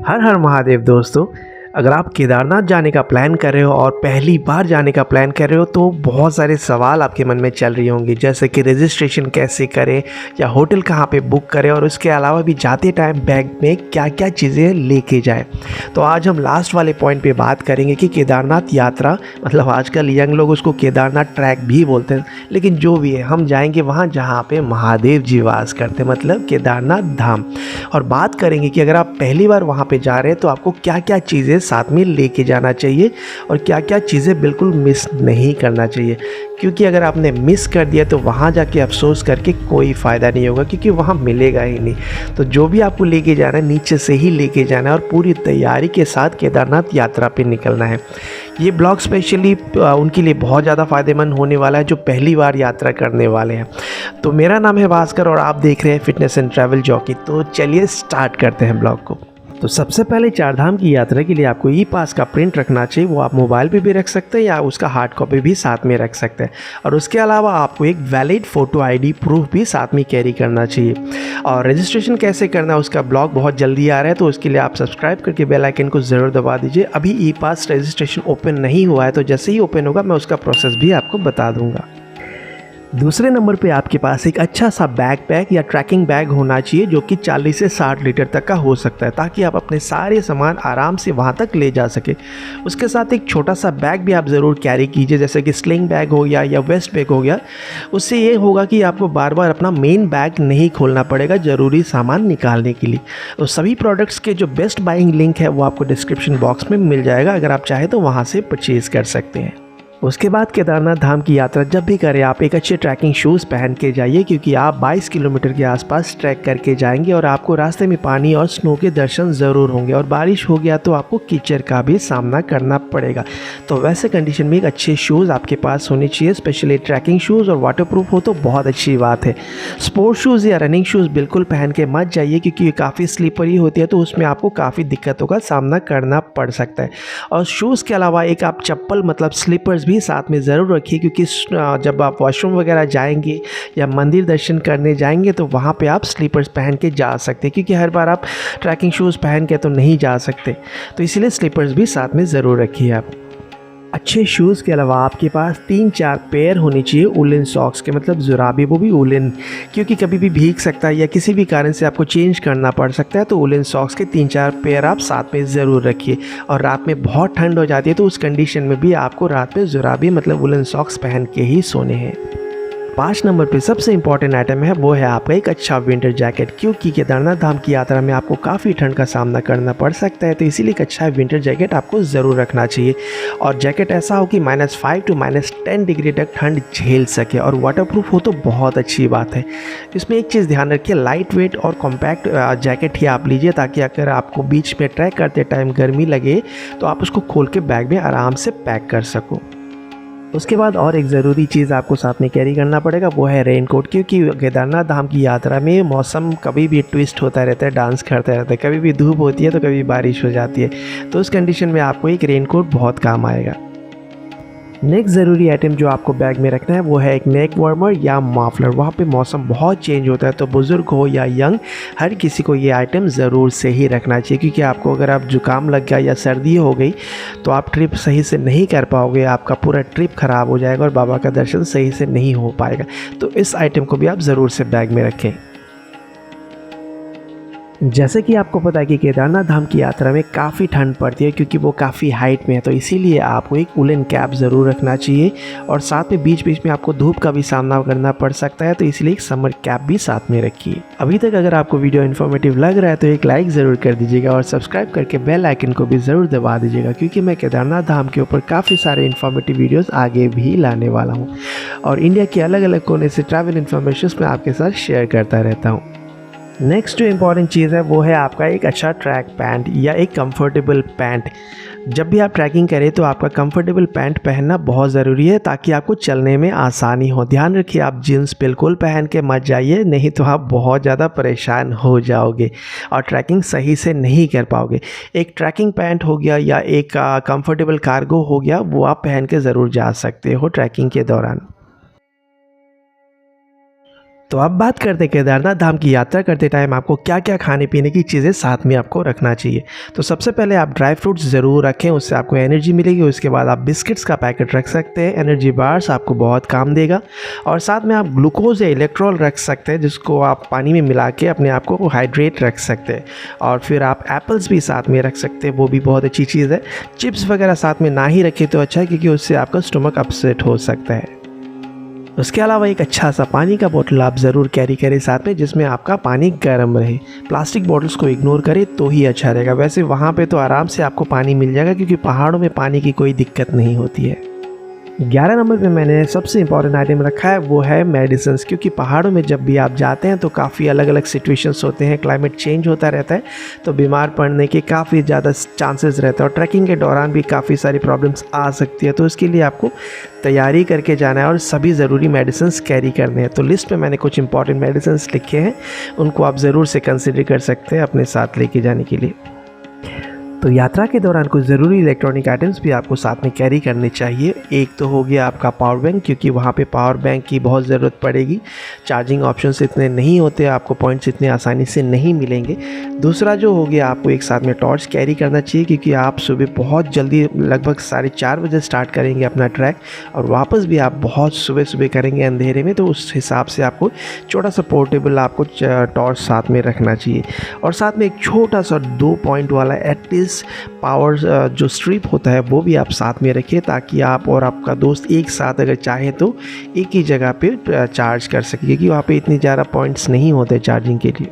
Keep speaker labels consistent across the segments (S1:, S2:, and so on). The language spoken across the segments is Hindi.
S1: हर हर महादेव दोस्तों। अगर आप केदारनाथ जाने का प्लान कर रहे हो और पहली बार जाने का प्लान कर रहे हो तो बहुत सारे सवाल आपके मन में चल रही होंगी, जैसे कि रजिस्ट्रेशन कैसे करें या होटल कहाँ पे बुक करें, और उसके अलावा भी जाते टाइम बैग में क्या क्या चीज़ें लेके जाएं। तो आज हम लास्ट वाले पॉइंट पे बात करेंगे कि केदारनाथ यात्रा, मतलब आजकल यंग लोग उसको केदारनाथ ट्रैक भी बोलते हैं, लेकिन जो भी है हम जाएंगे वहाँ जहाँ पे महादेव जी वास करते हैं, मतलब केदारनाथ धाम। और बात करेंगे कि अगर आप पहली बार वहाँ पे जा रहे हैं तो आपको क्या क्या चीज़ें साथ में लेके जाना चाहिए और क्या क्या चीज़ें बिल्कुल मिस नहीं करना चाहिए, क्योंकि अगर आपने मिस कर दिया तो वहाँ जाके अफसोस करके कोई फ़ायदा नहीं होगा, क्योंकि वहाँ मिलेगा ही नहीं। तो जो भी आपको लेके जाना है नीचे से ही लेके जाना है और पूरी तैयारी के साथ केदारनाथ यात्रा पे निकलना है। ये ब्लॉग स्पेशली उनके लिए बहुत ज़्यादा फ़ायदेमंद होने वाला है जो पहली बार यात्रा करने वाले हैं। तो मेरा नाम है भास्कर और आप देख रहे हैं फिटनेस एंड ट्रैवल जॉकी। तो चलिए स्टार्ट करते हैं ब्लॉग को। तो सबसे पहले चारधाम की यात्रा के लिए आपको ई पास का प्रिंट रखना चाहिए। वो आप मोबाइल पे भी रख सकते हैं या उसका हार्ड कॉपी भी साथ में रख सकते हैं। और उसके अलावा आपको एक वैलिड फ़ोटो आईडी प्रूफ भी साथ में कैरी करना चाहिए। और रजिस्ट्रेशन कैसे करना है उसका ब्लॉग बहुत जल्दी आ रहा है, तो उसके लिए आप सब्सक्राइब करके बेल आइकन को ज़रूर दबा दीजिए। अभी ई पास रजिस्ट्रेशन ओपन नहीं हुआ है, तो जैसे ही ओपन होगा मैं उसका प्रोसेस भी आपको बता दूँगा। दूसरे नंबर पे आपके पास एक अच्छा सा बैकपैक या ट्रैकिंग बैग होना चाहिए जो कि 40 से 60 लीटर तक का हो सकता है, ताकि आप अपने सारे सामान आराम से वहाँ तक ले जा सके। उसके साथ एक छोटा सा बैग भी आप ज़रूर कैरी कीजिए, जैसे कि स्लिंग बैग हो गया या वेस्ट बैग हो गया। उससे ये होगा कि आपको बार बार अपना मेन बैग नहीं खोलना पड़ेगा ज़रूरी सामान निकालने के लिए। तो सभी प्रोडक्ट्स के जो बेस्ट बाइंग लिंक है वो आपको डिस्क्रिप्शन बॉक्स में मिल जाएगा, अगर आप चाहें तो वहाँ से परचेज़ कर सकते हैं। उसके बाद केदारनाथ धाम की यात्रा जब भी करें आप एक अच्छे ट्रैकिंग शूज़ पहन के जाइए, क्योंकि आप 22 किलोमीटर के आसपास ट्रैक करके जाएंगे और आपको रास्ते में पानी और स्नो के दर्शन ज़रूर होंगे, और बारिश हो गया तो आपको कीचड़ का भी सामना करना पड़ेगा। तो वैसे कंडीशन में एक अच्छे शूज़ आपके पास होने चाहिए, स्पेशली ट्रैकिंग शूज़, और वाटरप्रूफ हो तो बहुत अच्छी बात है। स्पोर्ट शूज़ या रनिंग शूज़ बिल्कुल पहन के मत जाइए, क्योंकि ये काफ़ी स्लिपरी होती है, तो उसमें आपको काफ़ी दिक्कतों का सामना करना पड़ सकता है। और शूज़ के अलावा एक आप चप्पल मतलब स्लीपर्स भी साथ में ज़रूर रखिए, क्योंकि जब आप वॉशरूम वगैरह जाएंगे या मंदिर दर्शन करने जाएंगे तो वहाँ पे आप स्लीपर्स पहन के जा सकते हैं, क्योंकि हर बार आप ट्रैकिंग शूज़ पहन के तो नहीं जा सकते, तो इसीलिए स्लीपर्स भी साथ में ज़रूर रखिए आप। अच्छे शूज़ के अलावा आपके पास 3-4 पेयर होने चाहिए उलन सॉक्स के, मतलब जुराबी, वो भी उलन, क्योंकि कभी भी भीग सकता है या किसी भी कारण से आपको चेंज करना पड़ सकता है। तो उलन सॉक्स के 3-4 पेयर आप साथ में ज़रूर रखिए। और रात में बहुत ठंड हो जाती है, तो उस कंडीशन में भी आपको रात में जुराबी मतलब उलन सॉक्स पहन के ही सोने हैं। 5 नंबर पे सबसे इंपॉर्टेंट आइटम है वो है आपका एक अच्छा विंटर जैकेट, क्योंकि केदारनाथ धाम की यात्रा में आपको काफ़ी ठंड का सामना करना पड़ सकता है, तो इसीलिए एक अच्छा विंटर जैकेट आपको ज़रूर रखना चाहिए। और जैकेट ऐसा हो कि -5 to -10 डिग्री तक ठंड झेल सके, और वाटरप्रूफ हो तो बहुत अच्छी बात है। इसमें एक चीज़ ध्यान रखिए, लाइट वेट और कॉम्पैक्ट जैकेट ही आप लीजिए, ताकि अगर आपको बीच में ट्रैक करते टाइम गर्मी लगे तो आप उसको खोल के बैग में आराम से पैक कर सको। उसके बाद और एक ज़रूरी चीज़ आपको साथ में कैरी करना पड़ेगा, वो है रेनकोट, क्योंकि केदारनाथ धाम की यात्रा में मौसम कभी भी ट्विस्ट होता रहता है, डांस करता रहता है, कभी भी धूप होती है तो कभी बारिश हो जाती है, तो उस कंडीशन में आपको एक रेनकोट बहुत काम आएगा। नेक्स्ट ज़रूरी आइटम जो आपको बैग में रखना है वो है एक नेक वार्मर या मफलर। वहाँ पे मौसम बहुत चेंज होता है, तो बुज़ुर्ग हो या यंग, हर किसी को ये आइटम ज़रूर से ही रखना चाहिए, क्योंकि आपको अगर आप जुकाम लग गया या सर्दी हो गई तो आप ट्रिप सही से नहीं कर पाओगे, आपका पूरा ट्रिप ख़राब हो जाएगा और बाबा का दर्शन सही से नहीं हो पाएगा। तो इस आइटम को भी आप ज़रूर से बैग में रखें। जैसे कि आपको पता है कि केदारनाथ धाम की यात्रा में काफ़ी ठंड पड़ती है, क्योंकि वो काफ़ी हाइट में है, तो इसीलिए आपको एक वुलन कैप ज़रूर रखना चाहिए। और साथ में बीच बीच में आपको धूप का भी सामना करना पड़ सकता है, तो इसलिए एक समर कैप भी साथ में रखिए। अभी तक अगर आपको वीडियो इन्फॉर्मेटिव लग रहा है तो एक लाइक ज़रूर कर दीजिएगा और सब्सक्राइब करके बेल आइकन को भी ज़रूर दबा दीजिएगा, क्योंकि मैं केदारनाथ धाम के ऊपर काफ़ी सारे इन्फॉर्मेटिव वीडियोज़ आगे भी लाने वाला हूँ, और इंडिया के अलग अलग कोने से ट्रैवल इन्फॉर्मेशन मैं आपके साथ शेयर करता रहता हूँ। नेक्स्ट जो इम्पॉर्टेंट चीज़ है वो है आपका एक अच्छा ट्रैक पैंट या एक कंफर्टेबल पैंट। जब भी आप ट्रैकिंग करें तो आपका कंफर्टेबल पैंट पहनना बहुत ज़रूरी है, ताकि आपको चलने में आसानी हो। ध्यान रखिए आप जीन्स बिल्कुल पहन के मत जाइए, नहीं तो आप बहुत ज़्यादा परेशान हो जाओगे और ट्रैकिंग सही से नहीं कर पाओगे। एक ट्रैकिंग पैंट हो गया या एक कंफर्टेबल कार्गो हो गया, वो आप पहन के ज़रूर जा सकते हो ट्रैकिंग के दौरान। तो अब बात करते हैं केदारनाथ धाम की यात्रा करते टाइम आपको क्या क्या खाने पीने की चीज़ें साथ में आपको रखना चाहिए। तो सबसे पहले आप ड्राई फ्रूट्स ज़रूर रखें, उससे आपको एनर्जी मिलेगी। उसके बाद आप बिस्किट्स का पैकेट रख सकते हैं, एनर्जी बार्स आपको बहुत काम देगा। और साथ में आप ग्लूकोज या इलेक्ट्रॉल रख सकते हैं, जिसको आप पानी में मिला के अपने आप को हाइड्रेट रख सकते हैं। और फिर आप एप्पल्स भी साथ में रख सकते हैं, वो भी बहुत अच्छी चीज़ है। चिप्स वगैरह साथ में ना ही रखें तो अच्छा है, क्योंकि उससे आपका स्टमक अपसेट हो सकता है। उसके अलावा एक अच्छा सा पानी का बोतल आप ज़रूर कैरी करें साथ में, जिसमें आपका पानी गर्म रहे। प्लास्टिक बॉटल्स को इग्नोर करें तो ही अच्छा रहेगा। वैसे वहाँ पे तो आराम से आपको पानी मिल जाएगा, क्योंकि पहाड़ों में पानी की कोई दिक्कत नहीं होती है। 11 नंबर पे मैंने सबसे इम्पॉर्टेंट आइटम रखा है, वो है मेडिसिन्स। क्योंकि पहाड़ों में जब भी आप जाते हैं तो काफ़ी अलग अलग सिचुएशंस होते हैं, क्लाइमेट चेंज होता रहता है, तो बीमार पड़ने के काफ़ी ज़्यादा चांसेस रहते हैं। और ट्रैकिंग के दौरान भी काफ़ी सारी प्रॉब्लम्स आ सकती है, तो इसके लिए आपको तैयारी करके जाना है और सभी ज़रूरी मेडिसिन्स कैरी करने हैं। तो लिस्ट में मैंने कुछ इंपॉर्टेंट मेडिसिन्स लिखे हैं, उनको आप ज़रूर से कंसिडर कर सकते हैं अपने साथ लेके जाने के लिए। तो यात्रा के दौरान कुछ ज़रूरी इलेक्ट्रॉनिक आइटम्स भी आपको साथ में कैरी करने चाहिए। एक तो हो गया आपका पावर बैंक, क्योंकि वहाँ पे पावर बैंक की बहुत ज़रूरत पड़ेगी। चार्जिंग ऑप्शंस इतने नहीं होते, आपको पॉइंट्स इतने आसानी से नहीं मिलेंगे। दूसरा जो हो गया, आपको एक साथ में टॉर्च कैरी करना चाहिए, क्योंकि आप सुबह बहुत जल्दी लगभग 4:30 बजे स्टार्ट करेंगे अपना ट्रैक, और वापस भी आप बहुत सुबह सुबह करेंगे अंधेरे में। तो उस हिसाब से आपको छोटा सा पोर्टेबल आपको टॉर्च साथ में रखना चाहिए। और साथ में एक छोटा सा 2 पॉइंट वाला एटलीस्ट पावर जो स्ट्रिप होता है वो भी आप साथ में रखिए, ताकि आप और आपका दोस्त एक साथ अगर चाहे तो एक ही जगह पे चार्ज कर सके, क्योंकि वहाँ पे इतनी ज़्यादा पॉइंट्स नहीं होते चार्जिंग के लिए।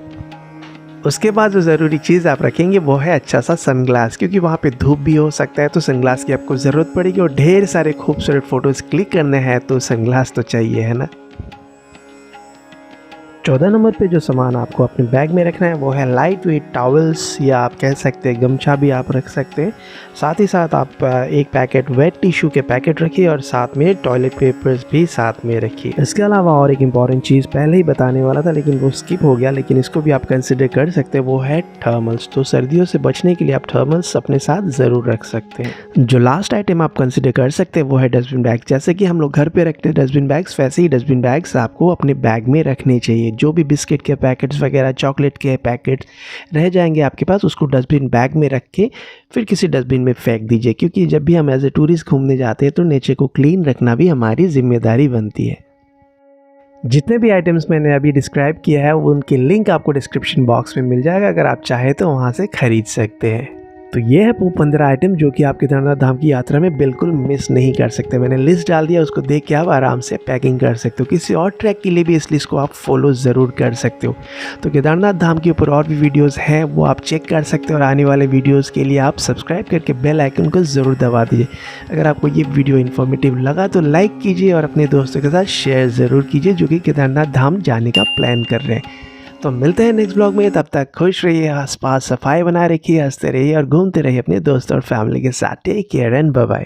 S1: उसके बाद जो ज़रूरी चीज़ आप रखेंगे वो है अच्छा सा सनग्लास, क्योंकि वहाँ पे धूप भी हो सकता है, तो सनग्लास की आपको ज़रूरत पड़ेगी। और ढेर सारे खूबसूरत फ़ोटोज़ क्लिक करने हैं तो सनग्लास तो चाहिए, है ना। 14 नंबर पे जो सामान आपको अपने बैग में रखना है वो है लाइट वेट टॉवल्स, या आप कह सकते हैं गमछा भी आप रख सकते हैं। साथ ही साथ आप एक पैकेट वेट टिश्यू के पैकेट रखिए, और साथ में टॉयलेट पेपर्स भी साथ में रखिए। इसके अलावा और एक इम्पॉर्टेंट चीज़ पहले ही बताने वाला था, लेकिन वो स्किप हो गया, लेकिन इसको भी आप कंसिडर कर सकते हैं, वो है थर्मल्स। तो सर्दियों से बचने के लिए आप थर्मल्स अपने साथ ज़रूर रख सकते हैं। जो लास्ट आइटम आप कंसिडर कर सकते हैं वो है डस्टबिन बैग। जैसे कि हम लोग घर पे रखते हैं डस्टबिन बैग्स, वैसे ही डस्टबिन बैग्स आपको अपने बैग में रखने चाहिए। जो भी बिस्किट के पैकेट्स वगैरह, चॉकलेट के पैकेट्स रह जाएंगे आपके पास, उसको डस्टबिन बैग में रख के फिर किसी डस्टबिन में फेंक दीजिए, क्योंकि जब भी हम एज ए टूरिस्ट घूमने जाते हैं तो नेचर को क्लीन रखना भी हमारी जिम्मेदारी बनती है। जितने भी आइटम्स मैंने अभी डिस्क्राइब किया है वो उनकी लिंक आपको डिस्क्रिप्शन बॉक्स में मिल जाएगा, अगर आप चाहें तो वहाँ से खरीद सकते हैं। तो ये है वो 15 आइटम जो कि आप केदारनाथ धाम की यात्रा में बिल्कुल मिस नहीं कर सकते। मैंने लिस्ट डाल दिया, उसको देख के आप आराम से पैकिंग कर सकते हो। किसी और ट्रैक के लिए भी इस लिस्ट को आप फॉलो ज़रूर कर सकते हो। तो केदारनाथ धाम के ऊपर और भी वीडियोस हैं, वो आप चेक कर सकते हो, और आने वाले वीडियोस के लिए आप सब्सक्राइब करके बेल आइकन को ज़रूर दबा दीजिए। अगर आपको ये वीडियो इन्फॉर्मेटिव लगा तो लाइक कीजिए, और अपने दोस्तों के साथ शेयर ज़रूर कीजिए जो कि केदारनाथ धाम जाने का प्लान कर रहे हैं। तो मिलते हैं नेक्स्ट ब्लॉग में, तब तक खुश रहिए, आसपास सफाई बनाए रखिए, हंसते रहिए और घूमते रहिए अपने दोस्तों और फैमिली के साथ। Take care and bye bye.